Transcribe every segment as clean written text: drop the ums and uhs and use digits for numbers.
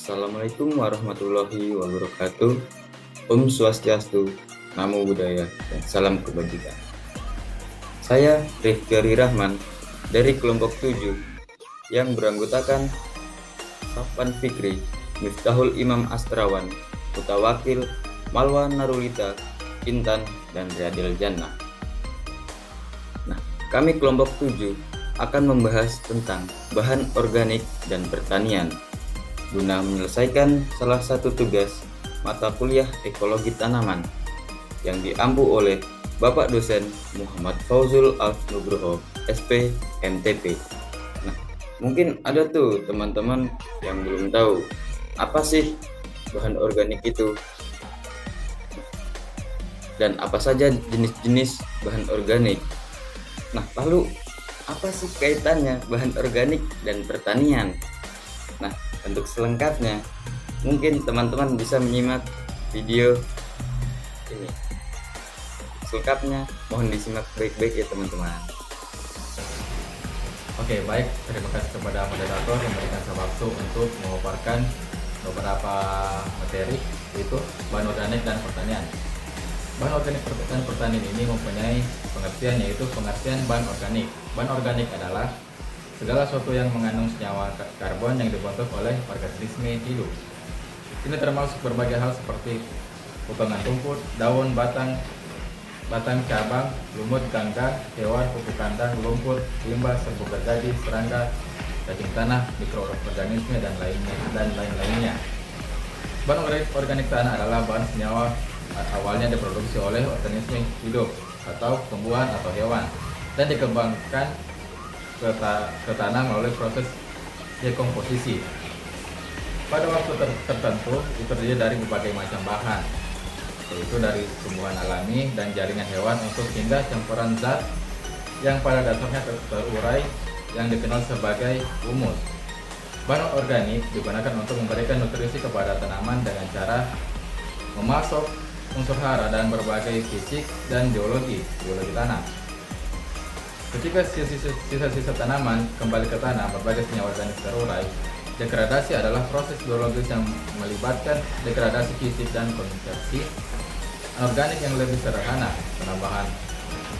Assalamualaikum warahmatullahi wabarakatuh. Om Swastiastu, Namo Buddhaya, dan salam kebajikan. Saya Rifki Rahman dari kelompok 7 yang beranggotakan Safwan Fikri, Miftahul Imam Astrawan, Mutawakil, Malwa Narulita, Intan, dan Riyadil Jannah. Nah, kami kelompok 7 akan membahas tentang bahan organik dan pertanian guna menyelesaikan salah satu tugas mata kuliah ekologi tanaman yang diampu oleh Bapak dosen Muhammad Fauzul Al-Nugroho, SP, MTP. Nah, mungkin ada tuh teman-teman yang belum tahu apa sih bahan organik itu dan apa saja jenis-jenis bahan organik. Nah, lalu apa sih kaitannya bahan organik dan pertanian? Nah, untuk selengkapnya mungkin teman-teman bisa menyimak video ini. Selengkapnya mohon disimak baik-baik ya teman-teman. Oke, baik. Terima kasih kepada moderator yang memberikan saya waktu untuk memaparkan beberapa materi, yaitu bahan organik dan pertanian. Bahan organik dan pertanian ini mempunyai pengertian, yaitu pengertian bahan organik. Bahan organik adalah segala sesuatu yang mengandung senyawa karbon yang dibentuk oleh organisme hidup. Ini termasuk berbagai hal seperti potongan rumput, daun, batang, cabang, lumut, gangga, hewan, pupuk kandang, lumpur, limbah, serbuk gergaji, serangga, cacing tanah, mikroorganisme, dan lain-lainnya. Bahan organik tanah adalah bahan senyawa awalnya diproduksi oleh organisme hidup atau tumbuhan atau hewan dan dikembangkan ke tanah melalui proses dekomposisi. Pada waktu tertentu itu terdiri dari berbagai macam bahan, yaitu dari tumbuhan alami dan jaringan hewan untuk hingga campuran zat yang pada dasarnya terurai yang dikenal sebagai humus. Bahan organik digunakan untuk memberikan nutrisi kepada tanaman dengan cara memasok unsur hara dan berbagai fisik dan geologi tanah. Ketika sisa-sisa tanaman kembali ke tanah, berbagai senyawa organik terurai. Degradasi adalah proses biologis yang melibatkan degradasi fisik dan konversi organik yang lebih sederhana, penambahan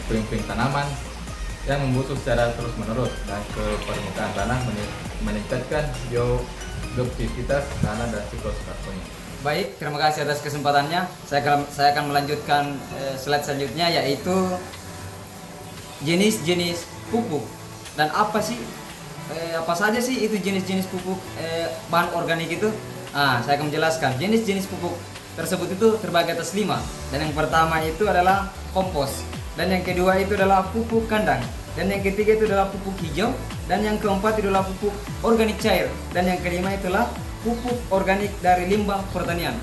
puing-puing tanaman yang membusuk secara terus-menerus dan ke permukaan tanah, meningkatkan biodiversitas tanah dan siklus karbonnya. Baik, terima kasih atas kesempatannya. Saya akan melanjutkan slide selanjutnya, yaitu jenis-jenis pupuk dan apa saja sih itu jenis-jenis pupuk bahan organik itu. Saya akan menjelaskan jenis-jenis pupuk tersebut itu terbagi atas 5, dan yang pertama itu adalah kompos, dan yang kedua itu adalah pupuk kandang, dan yang ketiga itu adalah pupuk hijau, dan yang keempat itu adalah pupuk organik cair, dan yang kelima itulah pupuk organik dari limbah pertanian.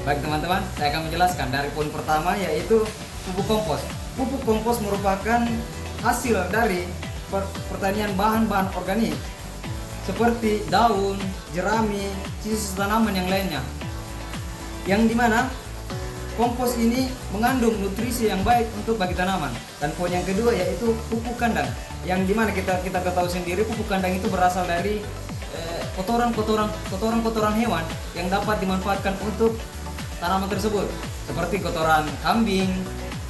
Baik teman-teman, saya akan menjelaskan dari poin pertama, yaitu pupuk kompos. Pupuk kompos merupakan hasil dari pertanian bahan-bahan organik seperti daun, jerami, sisa tanaman yang lainnya, yang dimana kompos ini mengandung nutrisi yang baik untuk bagi tanaman. Dan poin yang kedua yaitu pupuk kandang, yang dimana kita ketahui sendiri pupuk kandang itu berasal dari kotoran hewan yang dapat dimanfaatkan untuk tanaman tersebut, seperti kotoran kambing,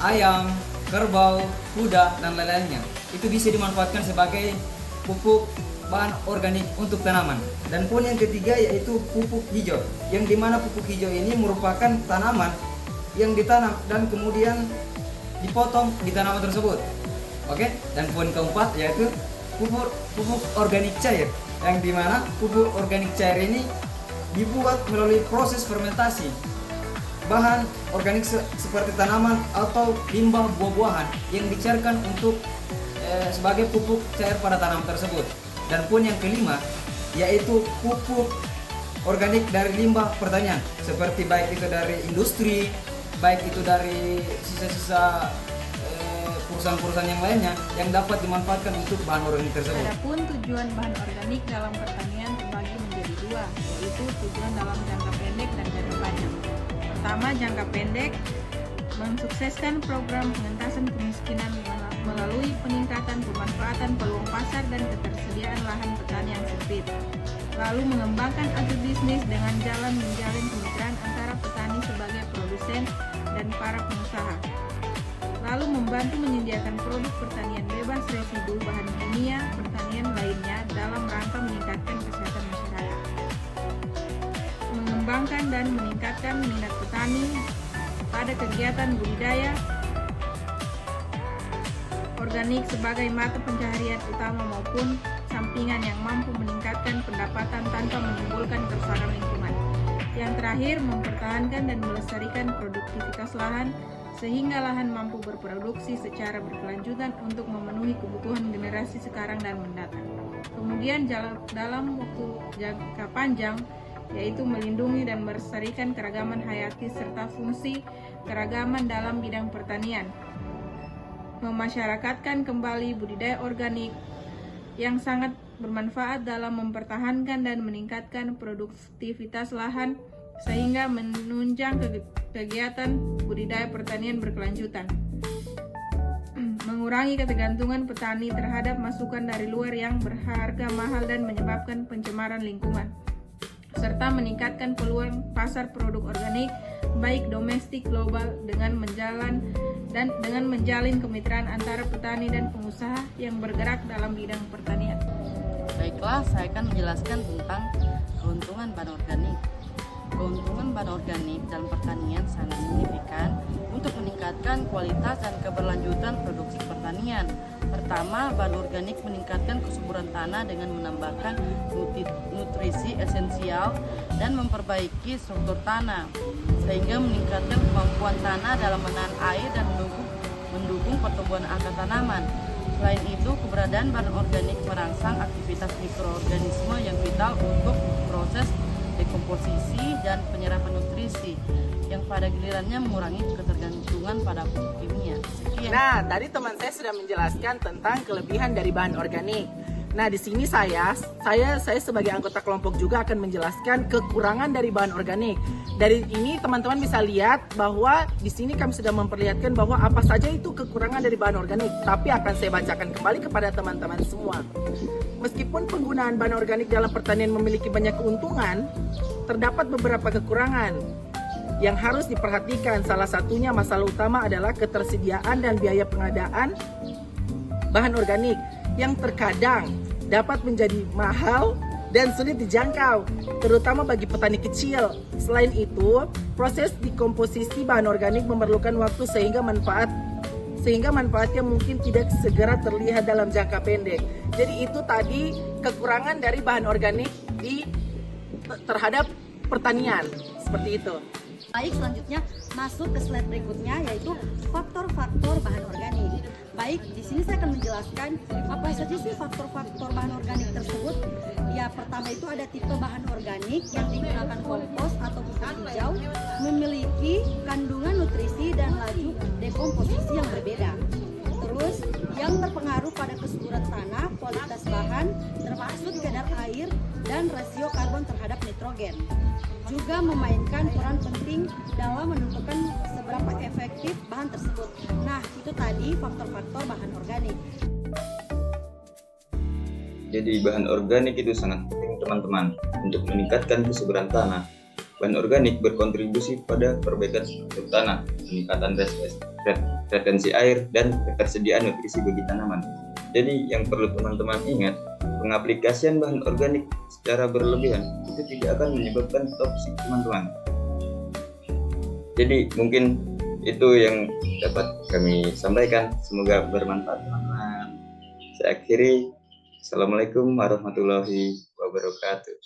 ayam, kerbau, kuda, dan lain-lainnya. Itu bisa dimanfaatkan sebagai pupuk bahan organik untuk tanaman. Dan poin yang ketiga yaitu pupuk hijau, yang dimana pupuk hijau ini merupakan tanaman yang ditanam dan kemudian dipotong di tanaman tersebut. Oke. Dan poin keempat yaitu pupuk organik cair, yang dimana pupuk organik cair ini dibuat melalui proses fermentasi bahan organik seperti tanaman atau limbah buah-buahan yang dicairkan untuk sebagai pupuk cair pada tanaman tersebut. Dan poin yang kelima yaitu pupuk organik dari limbah pertanian, seperti baik itu dari industri, baik itu dari sisa-sisa perusahaan-perusahaan yang lainnya yang dapat dimanfaatkan untuk bahan organik tersebut. Adapun tujuan bahan organik dalam pertanian terbagi menjadi 2, yaitu tujuan dalam jangka pendek dan jangka panjang. Pertama, jangka pendek, mensukseskan program pengentasan kemiskinan melalui peningkatan pemanfaatan peluang pasar dan ketersediaan lahan petani yang sempit. lalu mengembangkan agribisnis dengan jalan menjalin kemitraan antara petani sebagai produsen dan para pengusaha, lalu membantu menyediakan produk pertanian bebas residu bahan kimia pertanian lainnya dalam rangka meningkatkan kesehatan masyarakat, mengembangkan dan meningkatkan minat petani pada kegiatan budidaya organik sebagai mata pencaharian utama maupun sampingan yang mampu meningkatkan pendapatan tanpa menimbulkan kerusakan lingkungan. Yang terakhir, mempertahankan dan melestarikan produktivitas lahan sehingga lahan mampu berproduksi secara berkelanjutan untuk memenuhi kebutuhan generasi sekarang dan mendatang. Kemudian dalam waktu jangka panjang, yaitu melindungi dan melestarikan keragaman hayati serta fungsi keragaman dalam bidang pertanian, memasyarakatkan kembali budidaya organik yang sangat bermanfaat dalam mempertahankan dan meningkatkan produktivitas lahan sehingga menunjang kegiatan budidaya pertanian berkelanjutan, mengurangi ketergantungan petani terhadap masukan dari luar yang berharga mahal dan menyebabkan pencemaran lingkungan, serta meningkatkan peluang pasar produk organik baik domestik global dengan menjalin kemitraan antara petani dan pengusaha yang bergerak dalam bidang pertanian. Baiklah, saya akan menjelaskan tentang keuntungan bahan organik. Keuntungan bahan organik dalam pertanian sangat signifikan untuk meningkatkan kualitas dan keberlanjutan produksi pertanian. Pertama, bahan organik meningkatkan kesuburan tanah dengan menambahkan nutrisi esensial dan memperbaiki struktur tanah, sehingga meningkatkan kemampuan tanah dalam menahan air dan mendukung pertumbuhan akar tanaman. Selain itu, keberadaan bahan organik merangsang aktivitas mikroorganisme yang vital untuk proses dekomposisi dan penyerapan nutrisi, yang pada gilirannya mengurangi ketergantungan pada pupuk kimia. Sekian. Nah, tadi teman saya sudah menjelaskan tentang kelebihan dari bahan organik. Nah, di sini saya sebagai anggota kelompok juga akan menjelaskan kekurangan dari bahan organik. Dari ini teman-teman bisa lihat bahwa di sini kami sudah memperlihatkan bahwa apa saja itu kekurangan dari bahan organik. Tapi akan saya bacakan kembali kepada teman-teman semua. Meskipun penggunaan bahan organik dalam pertanian memiliki banyak keuntungan, terdapat beberapa kekurangan yang harus diperhatikan. Salah satunya masalah utama adalah ketersediaan dan biaya pengadaan bahan organik yang terkadang dapat menjadi mahal dan sulit dijangkau, terutama bagi petani kecil. Selain itu, proses dekomposisi bahan organik memerlukan waktu sehingga manfaatnya mungkin tidak segera terlihat dalam jangka pendek. Jadi itu tadi kekurangan dari bahan organik terhadap pertanian, seperti itu. Baik, selanjutnya masuk ke slide berikutnya, yaitu faktor-faktor bahan organik. Baik, di sini saya akan menjelaskan apa saja sih faktor-faktor bahan organik tersebut. Ya, pertama itu ada tipe bahan organik yang digunakan kompos atau pupuk hijau, memiliki kandungan nutrisi dan laju dekomposisi yang berbeda. Terus, yang terpengaruh pada kesuburan tanah, kualitas bahan, termasuk kadar air dan rasio karbon terhadap nitrogen. Juga memainkan peran penting dalam menentukan seberapa efektif bahan tersebut. Nah, itu tadi faktor-faktor bahan organik. Jadi bahan organik itu sangat penting teman-teman untuk meningkatkan kesuburan tanah. Bahan organik berkontribusi pada perbaikan struktur tanah, peningkatan retensi air, dan ketersediaan nutrisi bagi tanaman. Jadi yang perlu teman-teman ingat, pengaplikasian bahan organik secara berlebihan itu tidak akan menyebabkan toksik teman-teman. Jadi mungkin itu yang dapat kami sampaikan, semoga bermanfaat teman-teman. Saya akhiri, Assalamualaikum warahmatullahi wabarakatuh.